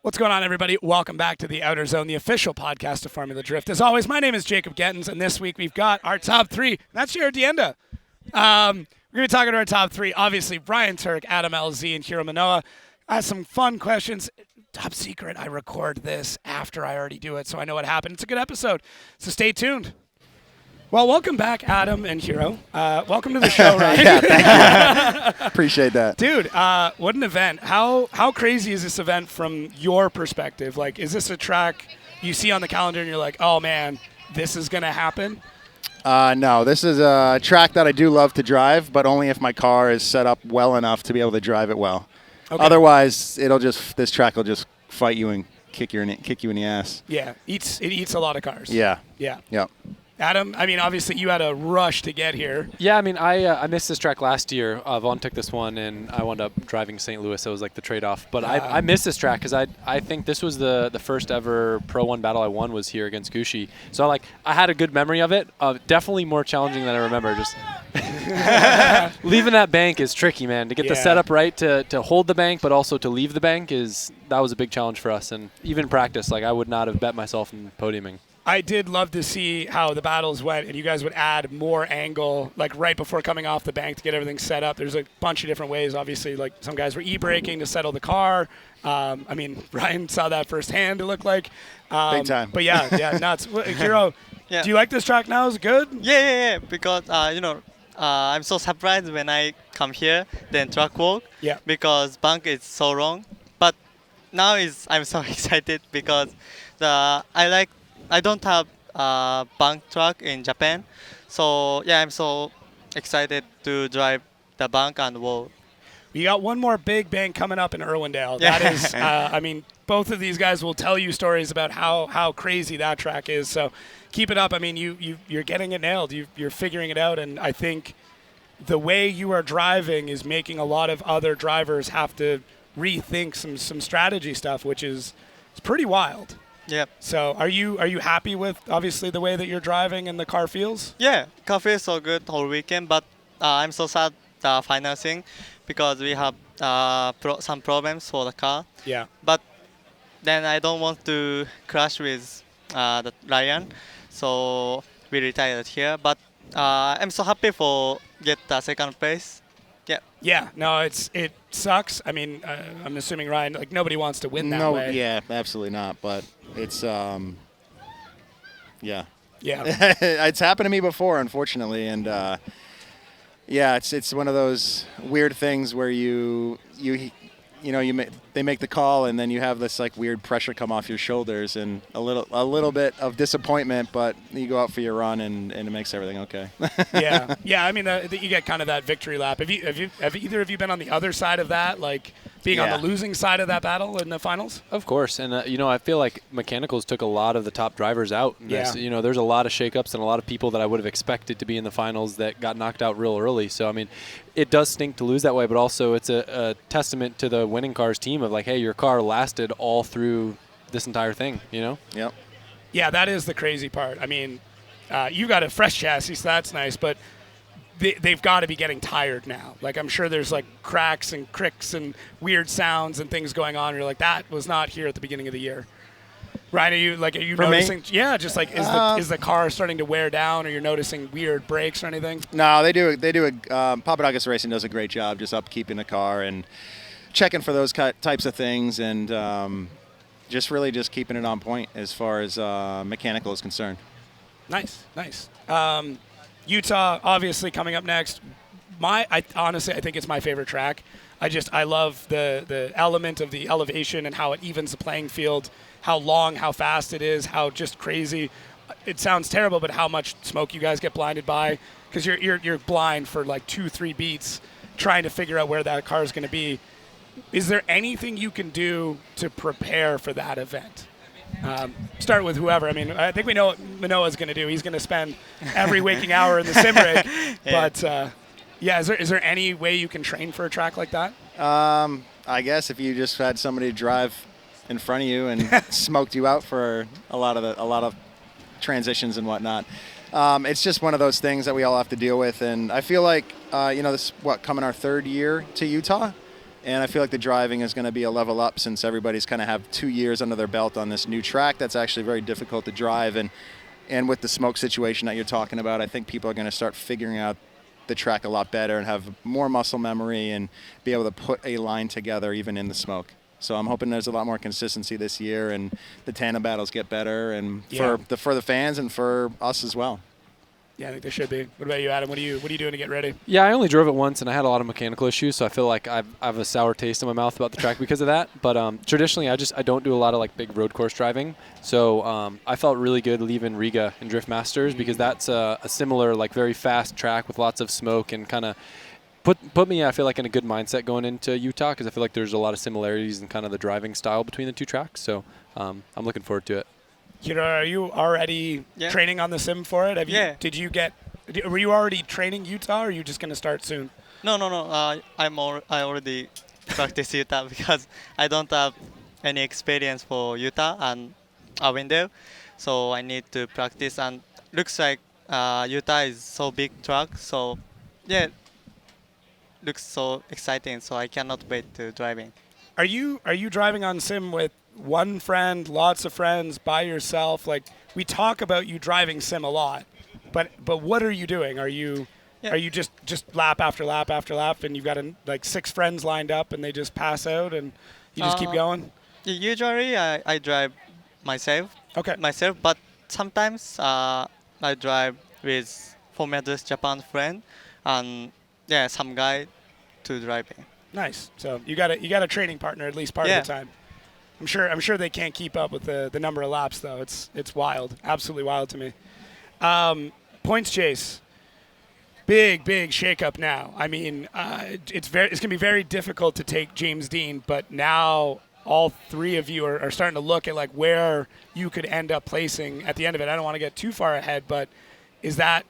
What's going on, everybody? Welcome back to the Outerzone, the official podcast of Formula Drift. As always, my name is Jacob Gettins, and this week we've got our top three. That's Jared Dienda. We're going to be talking to our top three. Obviously, Brian Tuerck, Adam LZ, and Hiroya Minowa. I have some fun questions. Top secret, I record this after I already do it, so I know what happened. It's a good episode, so stay tuned. Well, welcome back, Adam and Hiro. Welcome to the show, Ryan. Yeah, thank you. Appreciate that. Dude, what an event. How crazy is this event from your perspective? Like, is this a track you see on the calendar and you're like, oh, man, this is going to happen? No, this is a track that I do love to drive, but only if my car is set up well enough to be able to drive it well. Okay. Otherwise, this track will just fight you and kick you in the ass. Yeah, it eats a lot of cars. Yeah. Yeah. Yep. Adam, I mean, obviously you had a rush to get here. Yeah, I mean, I missed this track last year. Vaughn took this one, and I wound up driving St. Louis, so it was like the trade-off. But I missed this track because I think this was the first ever Pro 1 battle I won was here against Gucci. So I had a good memory of it. Definitely more challenging than I remember. Just leaving that bank is tricky, man. To get the setup right, to hold the bank, but also to leave the bank that was a big challenge for us. And even practice, I would not have bet myself in podiuming. I did love to see how the battles went, and you guys would add more angle, right before coming off the bank to get everything set up. There's a bunch of different ways. Obviously, some guys were e-braking to settle the car. I mean, Ryan saw that firsthand, it looked like. Big time. But yeah, nuts. Hiro, yeah. Do you like this track now? Is it good? Yeah. Because, I'm so surprised when I come here, then track walk. Yeah. Because bank is so long. But now I'm so excited because I don't have bank track in Japan. So, yeah, I'm so excited to drive the bank and wall. You got one more big bank coming up in Irwindale. Yeah. That is, I mean, both of these guys will tell you stories about how crazy that track is. So keep it up. I mean, you're getting it nailed. You're figuring it out. And I think the way you are driving is making a lot of other drivers have to rethink some strategy stuff, which is it's pretty wild. Yep. So are you happy with, obviously, the way that you're driving and the car feels? Yeah, car feels so good whole weekend, but I'm so sad financing because we have some problems for the car. Yeah. But then I don't want to crash with the Ryan, so we retired here. But I'm so happy for get the second place. Yeah. Yeah. No, it sucks. I mean, I'm assuming Ryan, nobody wants to win that way. Yeah, absolutely not. But it's yeah. Yeah. It's happened to me before, unfortunately, and yeah, it's one of those weird things where they make the call and then you have this weird pressure come off your shoulders and a little bit of disappointment, but you go out for your run and it makes everything okay. Yeah. I mean, you get kind of that victory lap. Have either of you been on the other side of that, being on the losing side of that battle in the finals? Of course, and I feel like mechanicals took a lot of the top drivers out. Yeah. There's a lot of shakeups and a lot of people that I would have expected to be in the finals that got knocked out real early. So I mean, it does stink to lose that way, but also it's a testament to the winning cars team of hey, your car lasted all through this entire thing. Yep. Yeah, that is the crazy part. I mean, you've got a fresh chassis, so that's nice, but they've got to be getting tired now. I'm sure there's cracks and cricks and weird sounds and things going on. You're like, that was not here at the beginning of the year. Ryan, are you For noticing? Me? Yeah, just is the car starting to wear down, or you're noticing weird brakes or anything? No, they do. Papadakis Racing does a great job just upkeeping the car and checking for those types of things, and just keeping it on point as far as mechanical is concerned. Nice. Utah, obviously, coming up next. Honestly, I think it's my favorite track. I love the element of the elevation and how it evens the playing field, how long, how fast it is, how just crazy. It sounds terrible, but how much smoke you guys get blinded by, because you're blind for 2-3 beats trying to figure out where that car is going to be. Is there anything you can do to prepare for that event? Start with whoever. I mean, I think we know what Minowa's going to do. He's going to spend every waking hour in the sim rig. Yeah. But, is there any way you can train for a track like that? I guess if you just had somebody drive in front of you and smoked you out for a lot of transitions and whatnot. It's just one of those things that we all have to deal with. And I feel like, this is coming our third year to Utah. And I feel like the driving is going to be a level up since everybody's kind of have 2 years under their belt on this new track that's actually very difficult to drive. And with the smoke situation that you're talking about, I think people are going to start figuring out the track a lot better and have more muscle memory and be able to put a line together even in the smoke. So I'm hoping there's a lot more consistency this year and the tandem battles get better and for the fans and for us as well. Yeah, I think they should be. What about you, Adam? What are you doing to get ready? Yeah, I only drove it once, and I had a lot of mechanical issues, so I feel like I have a sour taste in my mouth about the track because of that. But traditionally, I don't do a lot of like big road course driving, so I felt really good leaving Riga and Drift Masters because that's a similar like very fast track with lots of smoke and kind of put me, I feel like, in a good mindset going into Utah because I feel like there's a lot of similarities in kind of the driving style between the two tracks. So I'm looking forward to it. Are you already training on the sim for it? Were you already training Utah, or are you just going to start soon? No. I already practice Utah because I don't have any experience for Utah and Avondale, so I need to practice. And looks like Utah is so big track, so yeah, looks so exciting. So I cannot wait to driving. Are you driving on sim with one friend, lots of friends, by yourself? Like, we talk about you driving sim a lot, but what are you doing? Are you just lap after lap after lap, and you've got like 6 friends lined up, and they just pass out, and you just keep going? Usually, I drive myself. Okay. But sometimes I drive with Formula Japan friend, and some guy to driving. Nice. So you got a training partner at least part of the time. I'm sure they can't keep up with the number of laps though. It's wild, absolutely wild to me. Points chase, big shakeup now. I mean, it's gonna be very difficult to take James Dean, but now all 3 of you are starting to look at like where you could end up placing at the end of it. I don't want to get too far ahead, but is that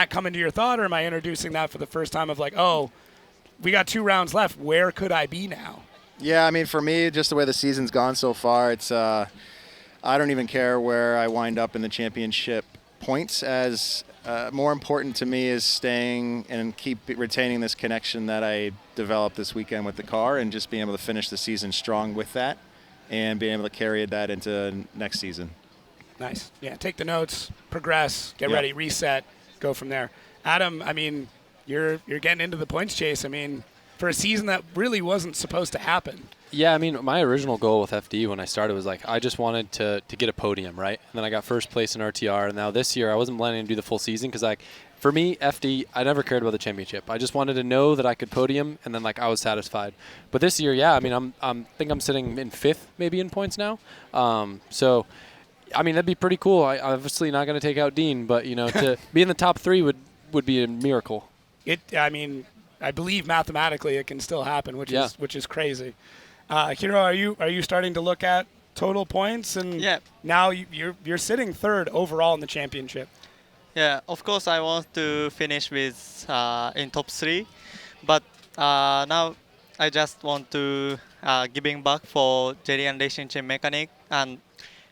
coming to your thought, or am I introducing that for the first time of like, oh, we got 2 rounds left, where could I be now? Yeah, I mean, for me, just the way the season's gone so far, it's I don't even care where I wind up in the championship points. As more important to me is staying and keep retaining this connection that I developed this weekend with the car, and just being able to finish the season strong with that, and being able to carry that into next season. Nice. Yeah, take the notes, progress, get ready, reset, go from there. Adam, I mean, you're getting into the points chase. I mean, for a season that really wasn't supposed to happen. Yeah, I mean, my original goal with FD when I started was like I just wanted to get a podium, right? And then I got first place in RTR. And now this year I wasn't planning to do the full season because like for me, FD, I never cared about the championship. I just wanted to know that I could podium, and then like I was satisfied. But this year, yeah, I mean, I think I'm sitting in 5th maybe in points now. So, I mean, that'd be pretty cool. I obviously not going to take out Dean, but you know, to be in the top 3 would be a miracle. I mean, I believe mathematically it can still happen, which is crazy. Hiro, are you starting to look at total points? And now you're sitting 3rd overall in the championship. Yeah, of course I want to finish with in top 3, but now I just want to giving back for Jerry and Racing Chain Mechanic and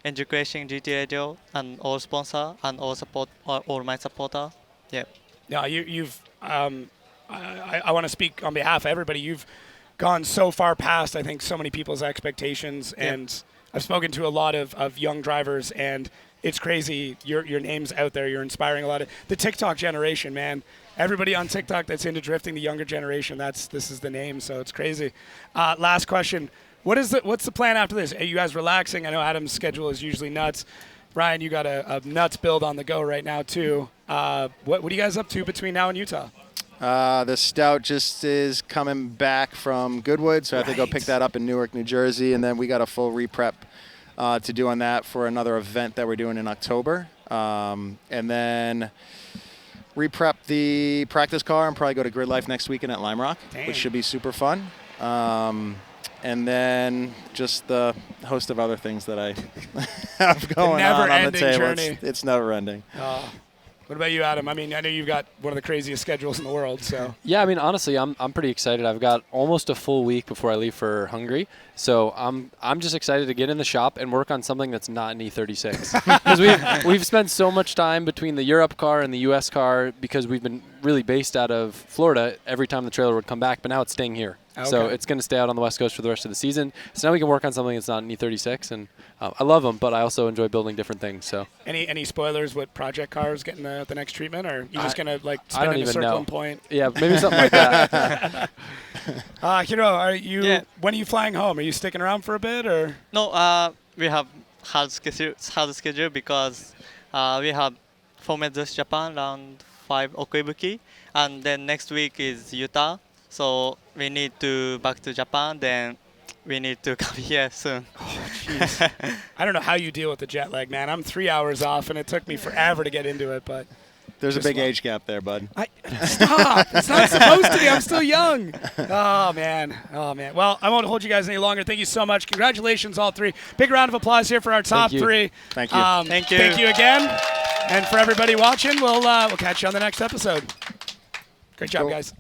Education GT Radio and all sponsor and all support all my supporter. Yeah. Yeah, you've. I want to speak on behalf of everybody. You've gone so far past, I think, so many people's expectations, and I've spoken to a lot of young drivers, and it's crazy. Your name's out there. You're inspiring a lot of the TikTok generation, man. Everybody on TikTok that's into drifting, the younger generation, this is the name. So it's crazy. Last question: what's the plan after this? Are you guys relaxing? I know Adam's schedule is usually nuts. Ryan, you got a nuts build on the go right now too. What are you guys up to between now and Utah? The Stout just is coming back from Goodwood, so I have to go pick that up in Newark, New Jersey, and then we got a full re-prep to do on that for another event that we're doing in October. And then re-prep the practice car and probably go to Grid Life next weekend at Lime Rock, which should be super fun. And then just the host of other things that I have going on the table. Journey. It's never ending. What about you, Adam? I mean, I know you've got one of the craziest schedules in the world. So yeah, I mean, honestly, I'm pretty excited. I've got almost a full week before I leave for Hungary, so I'm just excited to get in the shop and work on something that's not an E36 because we've spent so much time between the Europe car and the US car because we've been really based out of Florida every time the trailer would come back, but now it's staying here. Okay. So it's going to stay out on the West Coast for the rest of the season. So now we can work on something that's not an E36, and I love them, but I also enjoy building different things. So any spoilers? What project car is getting the next treatment, or you just gonna like I don't spin in a even circle know. and point? Yeah, maybe something like that. Hiro, are you? Yeah. When are you flying home? Are you sticking around for a bit, or? No, we have hard schedule because we have Formezus Japan round 5 Okoibuki, and then next week is Utah. So we need to back to Japan. Then we need to come here soon. Jeez. I don't know how you deal with the jet lag, man. I'm 3 hours off, and it took me forever to get into it, but. There's a Just big age gap there, bud. Stop! It's not supposed to be. I'm still young. Oh man. Oh man. Well, I won't hold you guys any longer. Thank you so much. Congratulations, all three. Big round of applause here for our top you. three. Thank you. Thank you. Thank you again. And for everybody watching, we'll catch you on the next episode. Great job, Cool. guys.